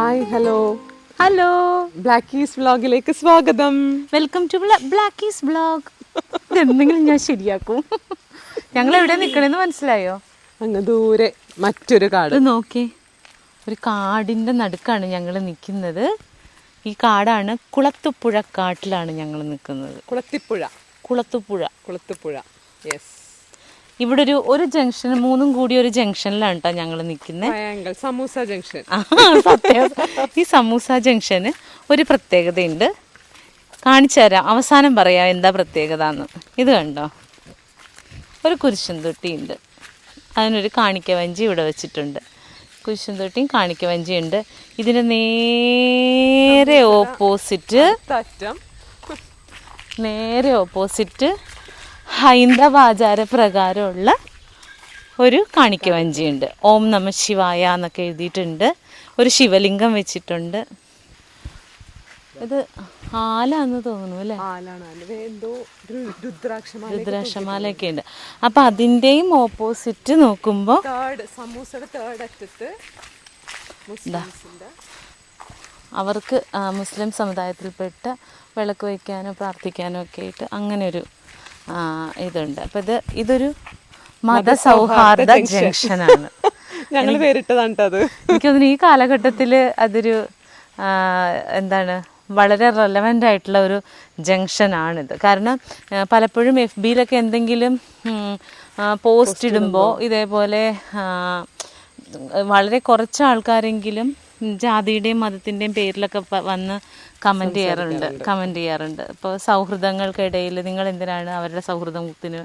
Hi hello hello, Blackies വ്ളോഗിലേക്ക് സ്വാഗതം. Welcome to Blackies vlog. എന്തെങ്കിലും ഞാൻ ശരിയാക്കും. ഞങ്ങൾ എവിടെ നിൽക്കണെന്ന് മനസ്സിലായോ? അങ്ങ് ദൂരെ മറ്റൊരു കാട്. ഇത് നോക്കി, ഒരു കാടിൻ്റെ നടുക്കാണ് ഞങ്ങൾ നിൽക്കുന്നത്. ഈ കാടാണ് കുളത്തുപുഴ കാട്ടിലാണ് ഞങ്ങൾ നിൽക്കുന്നത്. കുളത്തുപുഴ യെസ്. ഇവിടെ ഒരു ജംഗ്ഷൻ, മൂന്നും കൂടി ഒരു ജംഗ്ഷനിലാണ് കേട്ടോ ഞങ്ങൾ നിൽക്കുന്നത്. സമൂസ ജംഗ്ഷൻ. സത്യം. ഈ സമൂസ ജംഗ്ഷന് ഒരു പ്രത്യേകതയുണ്ട്, കാണിച്ചു തരാം. അവസാനം പറയാം എന്താ പ്രത്യേകത എന്ന്. ഇത് കണ്ടോ, ഒരു കുരിശും തൊട്ടിയുണ്ട്. അതിനൊരു കാണിക്ക വഞ്ചി ഇവിടെ വെച്ചിട്ടുണ്ട്. കുരിശും തൊട്ടിയും കാണിക്ക വഞ്ചിയുണ്ട്. ഇതിന് നേരെ ഓപ്പോസിറ്റ് ഹൈന്ദവാചാര പ്രകാരമുള്ള ഒരു കാണിക്ക വഞ്ചിയുണ്ട്. ഓം നമ ശിവായ എന്നൊക്കെ എഴുതിയിട്ടുണ്ട്. ഒരു ശിവലിംഗം വെച്ചിട്ടുണ്ട്. ഇത് ആലാന്ന് തോന്നുന്നു അല്ലേ? രുദ്രാക്ഷമാലയൊക്കെ ഉണ്ട്. അപ്പൊ അതിൻ്റെയും ഓപ്പോസിറ്റ് നോക്കുമ്പോൾ അവർക്ക് മുസ്ലിം സമുദായത്തിൽപ്പെട്ട വിളക്ക് വയ്ക്കാനോ പ്രാർത്ഥിക്കാനോ ഒക്കെ ആയിട്ട് അങ്ങനെ ഒരു ഇതുണ്ട്. അപ്പം ഇതൊരു മതസൗഹാർദ്ദ ജംഗ്ഷനാണ്. ഞങ്ങൾ പേരിട്ടതാണ്. എനിക്ക് തോന്നുന്നു ഈ കാലഘട്ടത്തിൽ അതൊരു എന്താണ്, വളരെ റെലവൻ്റ് ആയിട്ടുള്ള ഒരു ജംഗ്ഷനാണിത്. കാരണം പലപ്പോഴും FBയിലൊക്കെ എന്തെങ്കിലും പോസ്റ്റ് ഇടുമ്പോൾ ഇതേപോലെ വളരെ കുറച്ച് ആൾക്കാരെങ്കിലും ജാതിയുടെയും മതത്തിൻ്റെയും പേരിലൊക്കെ വന്ന് കമൻറ്റ് ചെയ്യാറുണ്ട്. ഇപ്പോൾ സൗഹൃദങ്ങൾക്കിടയിൽ നിങ്ങൾ എന്തിനാണ് അവരുടെ സൗഹൃദത്തിന്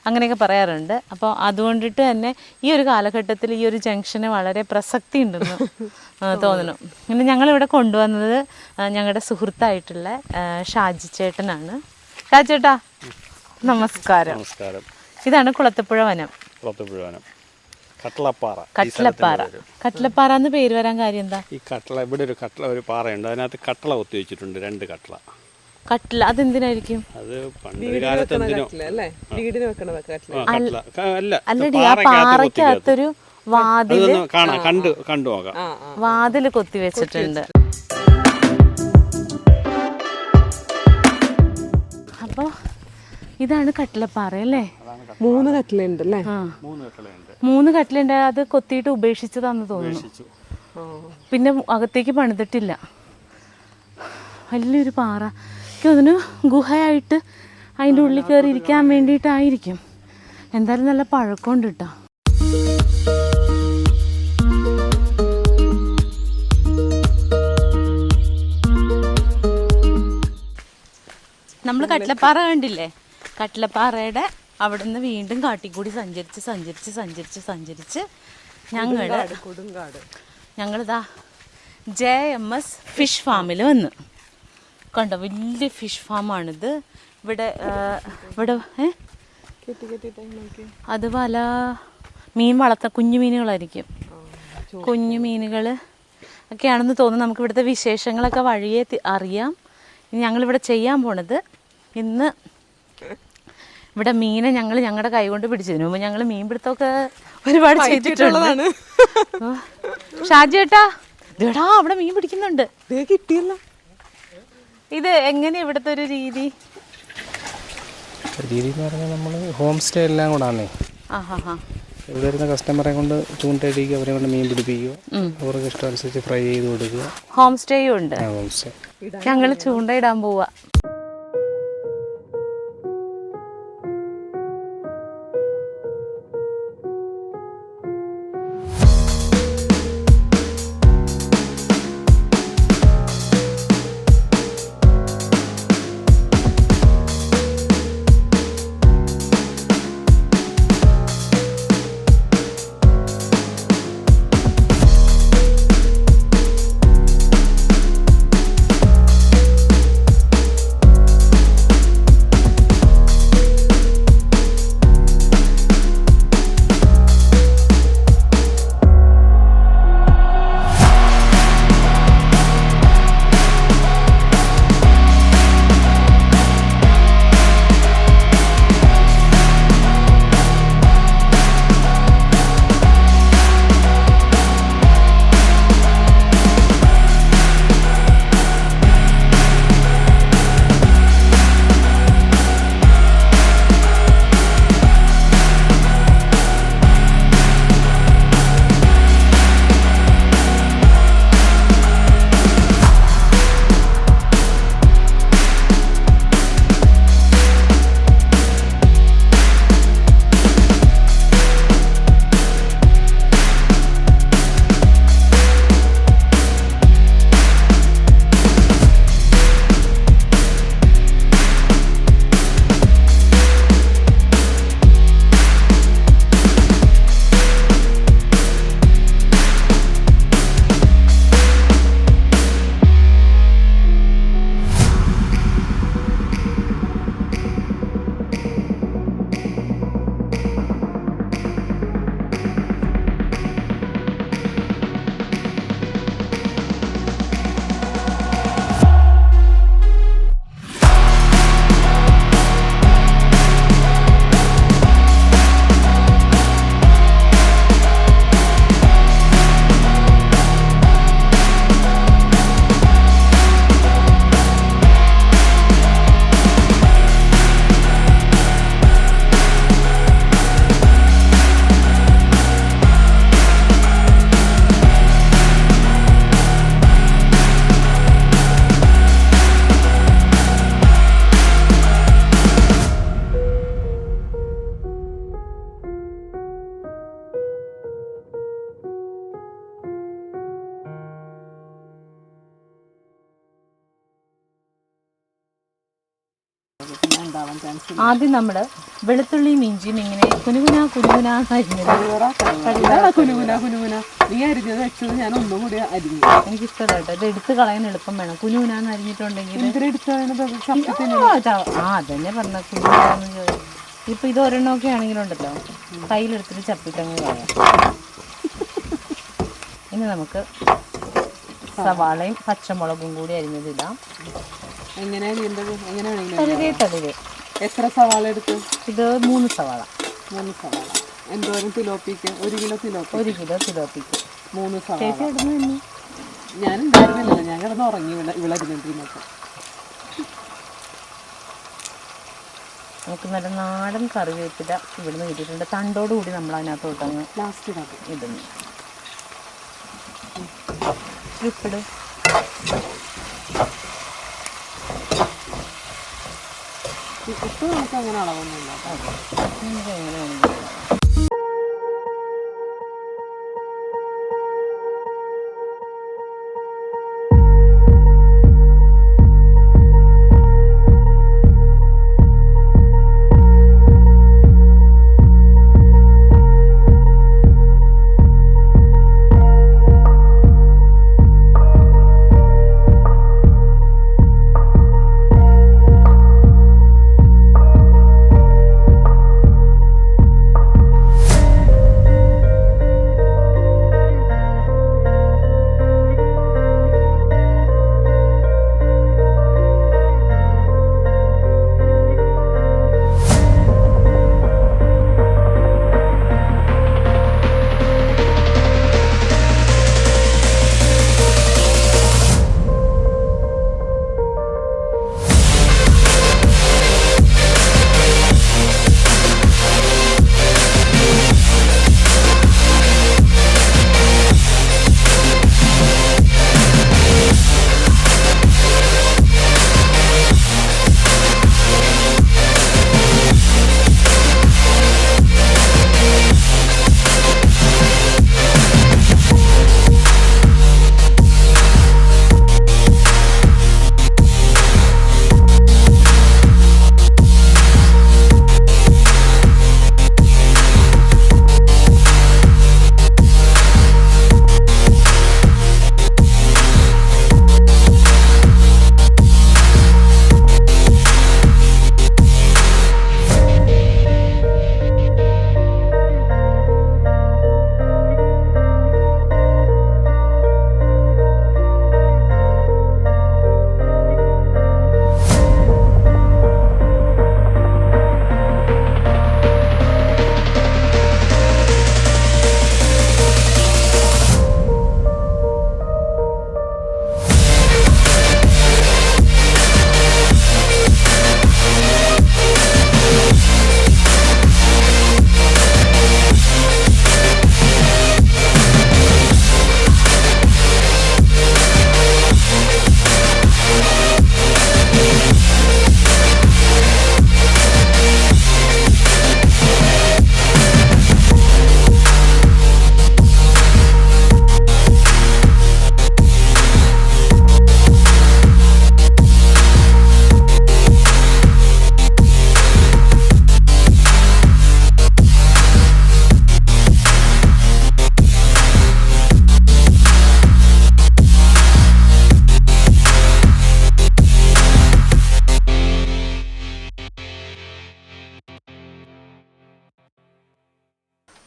അങ്ങനെയൊക്കെ പറയാറുണ്ട്. അപ്പോൾ അതുകൊണ്ടിട്ട് തന്നെ ഈ ഒരു കാലഘട്ടത്തിൽ ഈ ഒരു ജംഗ്ഷന് വളരെ പ്രസക്തി ഉണ്ടെന്ന് തോന്നുന്നു. പിന്നെ ഞങ്ങളിവിടെ കൊണ്ടുവന്നത് ഞങ്ങളുടെ സുഹൃത്തായിട്ടുള്ള ഷാജി ചേട്ടനാണ്. ഷാജി ചേട്ടാ നമസ്കാരം. ഇതാണ് കുളത്തുപുഴ വനം. കട്ട്ലപ്പാറ എന്ന് പേര് വരാൻ കാര്യം എന്താ? ഈ ഇവിടെ ഒരു പാറയുണ്ട്, അതിനകത്ത് കട്ടള കൊത്തി വെച്ചിട്ടുണ്ട്, 2 കട്ടള. അതെന്തിനായിരിക്കും? അത് പണ്ട് കാലത്ത് അല്ലടി, ആ പാറയ്ക്കകത്തൊരു വാതില് കൊത്തി വെച്ചിട്ടുണ്ട്. അപ്പൊ ഇതാണ് കട്ടിലപ്പാറ അല്ലേ? 3 കട്ടിലുണ്ട് അല്ലേ? 3 കട്ടിലുണ്ട്. അത് കൊത്തിയിട്ട് ഉപേക്ഷിച്ചതാന്ന് തോന്നുന്നു. പിന്നെ അകത്തേക്ക് പണിതിട്ടില്ല. വലിയൊരു പാറ. അതിന് ഗുഹയായിട്ട് അതിൻ്റെ ഉള്ളിൽ കയറി ഇരിക്കാൻ വേണ്ടിയിട്ടായിരിക്കും. എന്തായാലും നല്ല പഴക്കമുണ്ട് കേട്ടോ. നമ്മൾ കട്ടിലപ്പാറ കണ്ടില്ലേ? കട്ടിലപ്പാറയുടെ അവിടെ നിന്ന് വീണ്ടും കാട്ടിക്കൂടി സഞ്ചരിച്ച് ഞങ്ങളിതാ JMS ഫിഷ് ഫാമിൽ വന്ന് കണ്ടോ. വലിയ ഫിഷ് ഫാമാണിത്. ഇവിടെ അത് വല മീൻ കുഞ്ഞു മീനുകളായിരിക്കും. കുഞ്ഞു മീനുകൾ ഒക്കെയാണെന്ന് തോന്നുന്നു. നമുക്ക് ഇവിടുത്തെ വിശേഷങ്ങളൊക്കെ വഴിയെ അറിയാം. ഇനി ഞങ്ങളിവിടെ ചെയ്യാൻ പോണത്, ഇന്ന് ഇവിടെ മീനെ ഞങ്ങളുടെ കൈ കൊണ്ട് പിടിച്ചതിന് മുമ്പ് ഞങ്ങൾ മീൻ പിടുത്തമൊക്കെ ഒരുപാട് ചെയ്തിട്ടുള്ളതാണ്. ഷാജി ചേട്ടാ, ഇതെടാ അവിടെ മീൻ പിടിക്കുന്നുണ്ട്. കിട്ടിയല്ലോ. ഇത് എങ്ങനെയാ ഇവിടുത്തെ ഒരു രീതി എന്ന് പറഞ്ഞാൽ നമ്മൾ ഹോം സ്റ്റേ എല്ലാം കൂടാന്നേ. ഇവിടെ വരുന്ന കസ്റ്റമറെ കൊണ്ട് ചൂണ്ടയിടിക്കുക, അവരെ കൊണ്ട് മീൻ പിടിപ്പിക്കുക, അവർക്ക് ഇഷ്ടമനുസരിച്ച് ഫ്രൈ ചെയ്ത് കൊടുക്കുക. ഹോം സ്റ്റേയും ഉണ്ട്. Home stay. ഞങ്ങൾ ചൂണ്ടയിടാൻ പോവാ. ആദ്യം നമ്മൾ വെളുത്തുള്ളിയും ഇഞ്ചിയും ഇങ്ങനെ കുനുകുനാ അരിഞ്ഞത്. നീ അരിഞ്ഞത് വെച്ചത് ഞാൻ ഒന്നും കൂടി അരിഞ്ഞു. എനിക്കിഷ്ടമല്ല കേട്ടോ, ഇത് എടുത്ത് കളയാൻ എളുപ്പം വേണം. കുനുകുനാന്ന് അരിഞ്ഞിട്ടുണ്ടെങ്കിൽ അതന്നെ പറഞ്ഞ കുനുകുനാന്ന് ചോദിച്ചു. ഇപ്പൊ ഇത് ഒരെണ്ണമൊക്കെ ആണെങ്കിലുണ്ടല്ലോ കയ്യിലെടുത്തിട്ട് ചപ്പിട്ടങ്ങ് കളയാം. ഇനി നമുക്ക് സവാളയും പച്ചമുളകും കൂടി അരിഞ്ഞതിടാം. തളിരേ. എത്ര സവാള എടുത്തു? ഇത് 3 സവാള. 3 സവാള. എന്തോരം തിലോപ്പിക്ക്? 1 കിലോ തിലോപ്പി. 1 കിലോ തിലോപ്പിക്ക് 3 സവാള. ചേച്ചി ഇടുന്നു തന്നെ. ഞാൻ ഉണ്ടായിരുന്നില്ല, ഞാൻ കിടന്ന് ഉറങ്ങി വിളരുന്നതിനൊക്കെ. നമുക്ക് നല്ല നാടൻ കറിവേപ്പില ഇവിടുന്ന് കിട്ടിയിട്ടുണ്ട്. തണ്ടോടുകൂടി നമ്മൾ അതിനകത്തോട്ടങ്ങ് ലാസ്റ്റ് ഇടുന്നു. ഉപ്പിടും. ഉപ്പ് നമുക്ക് അങ്ങനെ അളവൊന്നുമില്ല. എങ്ങനെയാണെങ്കിലും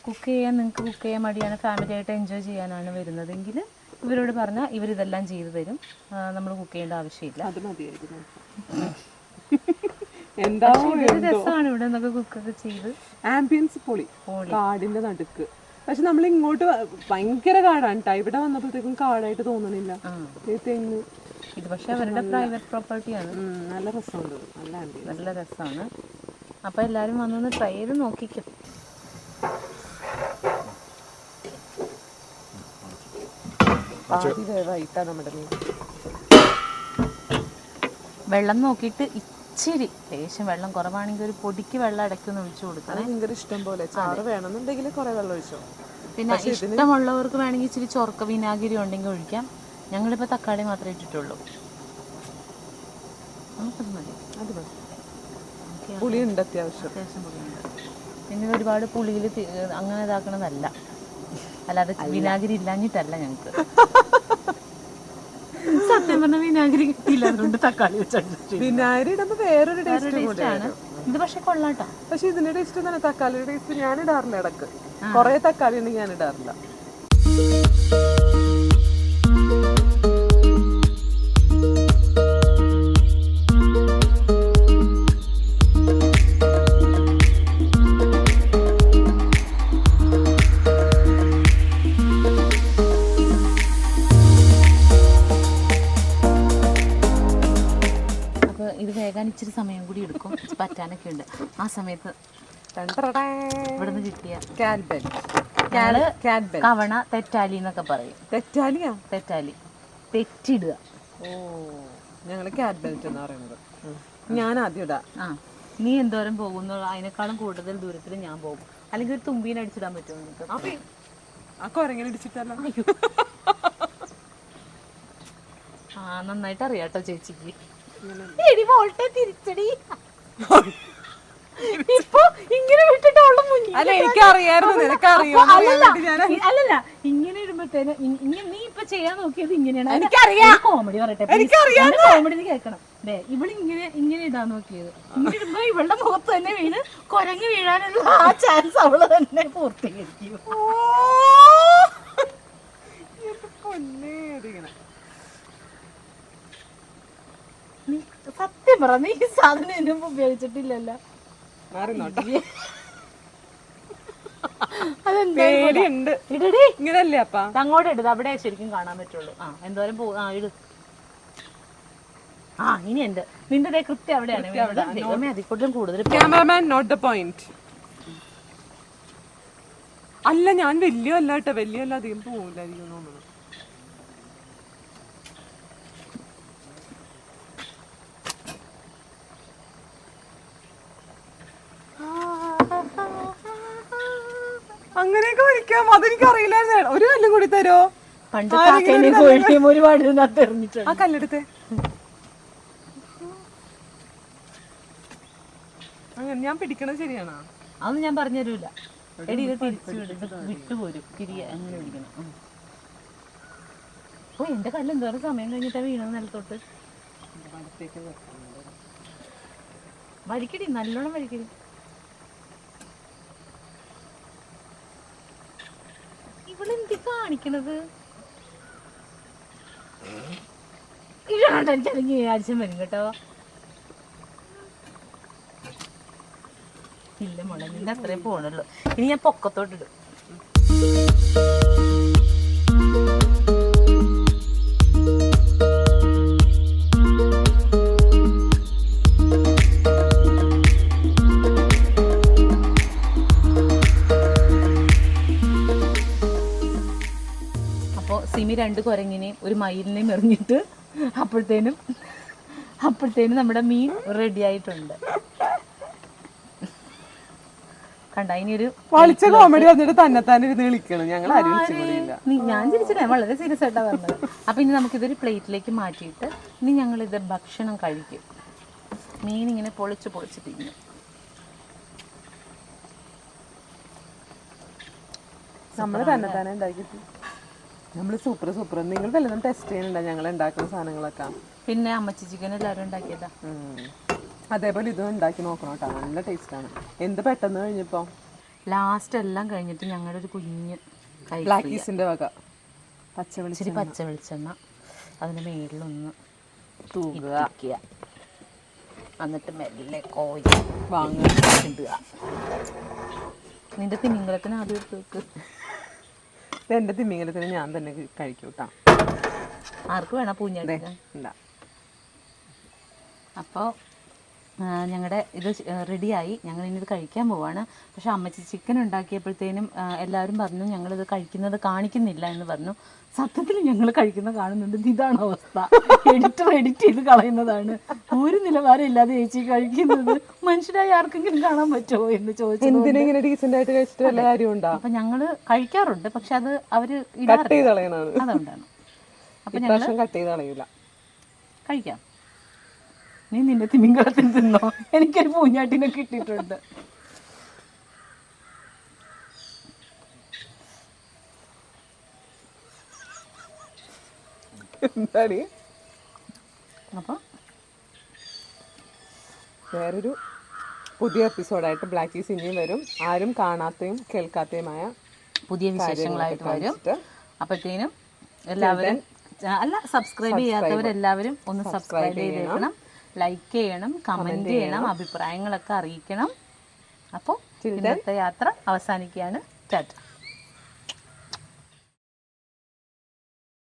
കുക്ക് ചെയ്യാൻ നിങ്ങൾക്ക് കുക്ക് ചെയ്യാൻ മടിയാണ്, ഫാമിലി ആയിട്ട് എൻജോയ് ചെയ്യാനാണ് വരുന്നതെങ്കിൽ ഇവരോട് പറഞ്ഞാൽ ഇവരിതെല്ലാം ചെയ്തു തരും. നമ്മൾ കുക്ക് ചെയ്യേണ്ട ആവശ്യമില്ല. അത് മതിയായിരുന്നു. എന്താ രസമാണ് ഇവിടെ നിന്നൊക്കെ കുക്കൊക്കെ ചെയ്ത്. ആംബിയൻസ് പൊളി, കാടിന്റെ നടുക്ക്. പക്ഷെ നമ്മൾ ഇങ്ങോട്ട് ഭയങ്കര കാടാണ് കേട്ടോ. ഇവിടെ വന്നപ്പോഴത്തേക്കും കാടായിട്ട് തോന്നണില്ല. തെങ്ങ് ഇത് പക്ഷെ അവരുടെ പ്രൈവറ്റ് പ്രോപ്പർട്ടിയാണ്. നല്ല രസമുണ്ട്, നല്ല ആംബിയൻസ്, നല്ല രസമാണ്. അപ്പോൾ എല്ലാവരും വന്നൊന്ന് ട്രൈ ചെയ്ത് നോക്കിക്കും. വെള്ളം നോക്കിയിട്ട് ഇച്ചിരി ലേശം വെള്ളം കുറവാണെങ്കിൽ ഒരു പൊടിക്ക് വെള്ളം ഇടയ്ക്കൊന്ന് ഒഴിച്ചു കൊടുക്കണം. ഭയങ്കര ഇഷ്ടം പോലെ ചാറ് വേണമെന്നുണ്ടെങ്കിൽ കുറെ വെള്ളം ഒഴിച്ചോ. പിന്നെ ഇഷ്ടമുള്ളവർക്ക് വേണമെങ്കിൽ ഇച്ചിരി ചൊറക്ക വിനാഗിരി ഉണ്ടെങ്കിൽ ഒഴിക്കാം. ഞങ്ങളിപ്പോൾ തക്കാളി മാത്രമേ ഇട്ടിട്ടുള്ളൂ. നമുക്കത് മതി. അത് മതി. പുളിയുണ്ട് അത്യാവശ്യം. അത്യാവശ്യം പുളിയുണ്ട്. പിന്നെ ഒരുപാട് പുളിയിൽ അങ്ങനെ ഇതാക്കണതല്ല, അല്ലാതെ വിനാഗിരി ഇല്ലാഞ്ഞിട്ടല്ല ഞങ്ങൾക്ക്. സത്യം പറഞ്ഞ വിനാഗിരി കിട്ടിയില്ല, അതുകൊണ്ട് തക്കാളി വെച്ചു. വിനാഗിരി ഇടുമ്പോ വേറൊരു ടേസ്റ്റ് ആണ് ഇത്. പക്ഷെ കൊള്ളാട്ടോ. പക്ഷെ ഇതിന്റെ ടേസ്റ്റ് തന്നെ തക്കാളിയുടെ ടേസ്റ്റ് ഞാൻ ഇടാറില്ല. ഇടക്ക് കൊറേ തക്കാളി ഉണ്ടെങ്കിൽ ഞാൻ ഇടാറില്ല. ഇത് വേഗം ഇച്ചിരി സമയം കൂടി എടുക്കും, പറ്റാനൊക്കെ ഉണ്ട്. ആ സമയത്ത് ഇവിടുന്ന് കിട്ടിയ കവണ തെറ്റാലി എന്നൊക്കെ പറയും. തെറ്റാലിയാ? തെറ്റാലി, തെറ്റിടുക. ഓ, ഞങ്ങള് കാറ്റ് ബെൽറ്റ് എന്നാ പറയുന്നത്. ഞാൻ ആദ്യം ഇടാ. ആ, നീ എന്തോരം പോകുന്നു അതിനേക്കാളും കൂടുതൽ ദൂരത്തിൽ ഞാൻ പോകും. അല്ലെങ്കിൽ ഒരു തുമ്പീനെ അടിച്ചിടാൻ പറ്റുമോ നിനക്ക്? ആ കൊരങ്ങനെ ഇടിച്ചിട്ടല്ലോ. ആ, നന്നായിട്ട് അറിയാട്ടോ ചേച്ചിക്ക്. ഇപ്പൊ ഇങ്ങനെ വിട്ടിട്ടുള്ള അല്ല, എനിക്കറിയായിരുന്നു, നിനക്കറിയോ? അല്ലല്ല, ഇങ്ങനെ ഇടുമ്പോഴത്തേന് നീ ഇപ്പൊ ചെയ്യാൻ നോക്കിയത് ഇങ്ങനെയാണ്. എനിക്കറിയാം. കോമഡി പറയട്ടെ, കോമഡി കേൾക്കണം. ഇവള് ഇങ്ങനെ ഇടാൻ നോക്കിയത്. ഇങ്ങനെ ഇടുമ്പോ ഇവളുടെ മുഖത്ത് തന്നെ വീണ് കൊരങ്ങി വീഴാനുള്ള ആ ചാൻസ് അവള് തന്നെ പൂർത്തീകരിക്കും. സത്യം പറ, നീ ഈ സാധനം എന്നെ ഉപയോഗിച്ചിട്ടില്ലല്ലോ. ഇങ്ങനല്ലേ അപ്പ അങ്ങോട്ട് ഇടുന്നത്, അവിടെ ശരിക്കും കാണാൻ പറ്റുള്ളൂ. ആ, എന്തോരം ഇട്. ആ, ഇനി എന്ത് നിന്റെ കൃത്യം അവിടെയാണ്. അതിക്കൂടുതലും കൂടുതൽ ക്യാമറമാൻ നോട്ട് ദ പോയിന്റ്. അല്ല, ഞാൻ വലിയ അല്ല കേട്ടോ, വലിയ അല്ല, അധികം പോകില്ലായിരിക്കും തോന്നുന്നു. അങ്ങനെയൊക്കെ വരയ്ക്കാം, അതെനിക്ക് അറിയില്ലായിരുന്നു. ഒരു കല്ലും കൂടി തരോ? പണ്ട് ഒരുപാട് ആ കല്ലെടുത്തേ. അങ്ങനെ ഞാൻ പിടിക്കണത് ശരിയാണോ? അതൊന്നും ഞാൻ പറഞ്ഞു തരൂല. എടി, ഇത് തിരിച്ചു വിട്ടുപോരും, തിരികെ അങ്ങനെ പിടിക്കണം. ഓ, എന്റെ കല്ല് എന്തോരം സമയം കഴിഞ്ഞിട്ടാ വീണത് നിലത്തോട്ട്. വലിക്കടി, നല്ലോണം വലിക്കടി. ഇവളെന്തി കാണിക്കണത്? എനിക്കല്ലെങ്കിൽ ആഴ്ച വരും കേട്ടോ. ഇല്ല മോളെ, നിന്റെ അത്രയും പോണുള്ളൂ. ഇനി ഞാൻ പൊക്കത്തോട്ടിടും. സിമി 2 കുരങ്ങിനെയും ഒരു മയിലിനെയും എറിഞ്ഞിട്ട് അപ്പോഴത്തേനും നമ്മുടെ മീൻ റെഡി ആയിട്ടുണ്ട്. കണ്ട, ഇനിയൊരു വളിച്ച കോമഡി വന്നിട്ട് തന്നെത്താൻ ഇരുന്ന് വിളിക്കണം. ഞങ്ങൾ ഞാൻ ചിരിച്ചില്ല, വളരെ സീരിയസ് ആയിട്ടാ പറഞ്ഞത്. അപ്പൊ ഇനി നമുക്കിതൊരു പ്ലേറ്റിലേക്ക് മാറ്റിയിട്ട് ഇനി ഞങ്ങളിത് ഭക്ഷണം കഴിക്കും. മീൻ ഇങ്ങനെ പൊളിച്ച് തിന്നും. നമ്മള് തന്നെത്താനെ ഉണ്ടാക്കിട്ട് നമ്മള് സൂപ്പർ. നിങ്ങൾ വല്ലതും ടെസ്റ്റ് ചെയ്യുന്നുണ്ടോ ഞങ്ങൾ ഉണ്ടാക്കുന്ന സാധനങ്ങളൊക്കെ? പിന്നെ അമ്മച്ചി ചിക്കൻ എല്ലാവരും ഉണ്ടാക്കിയതാ. അതേപോലെ ഇതും ഉണ്ടാക്കി നോക്കണം കേട്ടോ, നല്ല ടേസ്റ്റ് ആണ്. എന്ത് പെട്ടെന്ന് കഴിഞ്ഞപ്പോ ലാസ്റ്റ് എല്ലാം കഴിഞ്ഞിട്ട് ഞങ്ങളുടെ ഒരു കുഞ്ഞ് ബ്ലാക്ക് ഈസിന്റെ വക ഇച്ചിരി പച്ച വെളിച്ചെണ്ണ അതിന്റെ മേളിലൊന്ന് തൂക്കുക, എന്നിട്ട് മെല്ലെ കോഴി വാങ്ങിടുക. നിന്റെ തിമിംഗലത്തിന് ആദ്യം എടുത്ത് വെക്ക്. എന്റെ തിമിംഗലത്തിന് ഞാൻ തന്നെ കഴിക്കൂട്ടാ. ആർക്ക് വേണം പൂഞ്ഞാടി? അപ്പോൾ ഞങ്ങളുടെ ഇത് റെഡിയായി. ഞങ്ങൾ ഇനി ഇത് കഴിക്കാൻ പോവാണ്. പക്ഷെ അമ്മച്ചി ചിക്കൻ ഉണ്ടാക്കിയപ്പോഴത്തേനും എല്ലാവരും പറഞ്ഞു ഞങ്ങളിത് കഴിക്കുന്നത് കാണിക്കുന്നില്ല എന്ന് പറഞ്ഞു. സത്യത്തിൽ ഞങ്ങൾ കഴിക്കുന്നത് കാണുന്നുണ്ട്. ഇതാണ് അവസ്ഥ. എഡിറ്റ് ചെയ്ത് കളയുന്നതാണ്. ഒരു നിലവാരം ഇല്ലാതെ ചേച്ചി കഴിക്കുന്നത് മനുഷ്യരായി ആർക്കെങ്കിലും കാണാൻ പറ്റുമോ എന്ന് ചോദിച്ചു. അപ്പൊ ഞങ്ങള് കഴിക്കാറുണ്ട്, പക്ഷെ അത് അവര് അതുകൊണ്ടാണ്. അപ്പൊ ഞങ്ങൾ കഴിക്കാം. നീ നിന്റെ തിമിംഗലത്തിന് തിന്നോ, എനിക്കൊരു പൂഞ്ഞാട്ടിനെ കിട്ടിയിട്ടുണ്ട്. എന്താണ് അപ്പോൾ വേറൊരു പുതിയ എപ്പിസോഡായിട്ട് ബ്ലാക്ക് ഈസ് ഇനിയും വരും. ആരും കാണാത്തയും കേൾക്കാത്തയുമായ പുതിയ വിശേഷങ്ങളായിട്ട് വരും. അപ്പോഴത്തേനും എല്ലാവരും സബ്സ്ക്രൈബ് ചെയ്യാത്തവരെല്ലാവരും ഒന്ന് സബ്സ്ക്രൈബ് ചെയ്തേക്കണം, ലൈക്ക് ചെയ്യണം, കമന്റ് ചെയ്യണം, അഭിപ്രായങ്ങളൊക്കെ അറിയിക്കണം. അപ്പോൾ ഇന്നത്തെ യാത്ര അവസാനിക്കുകയാണ്. ടാറ്റ.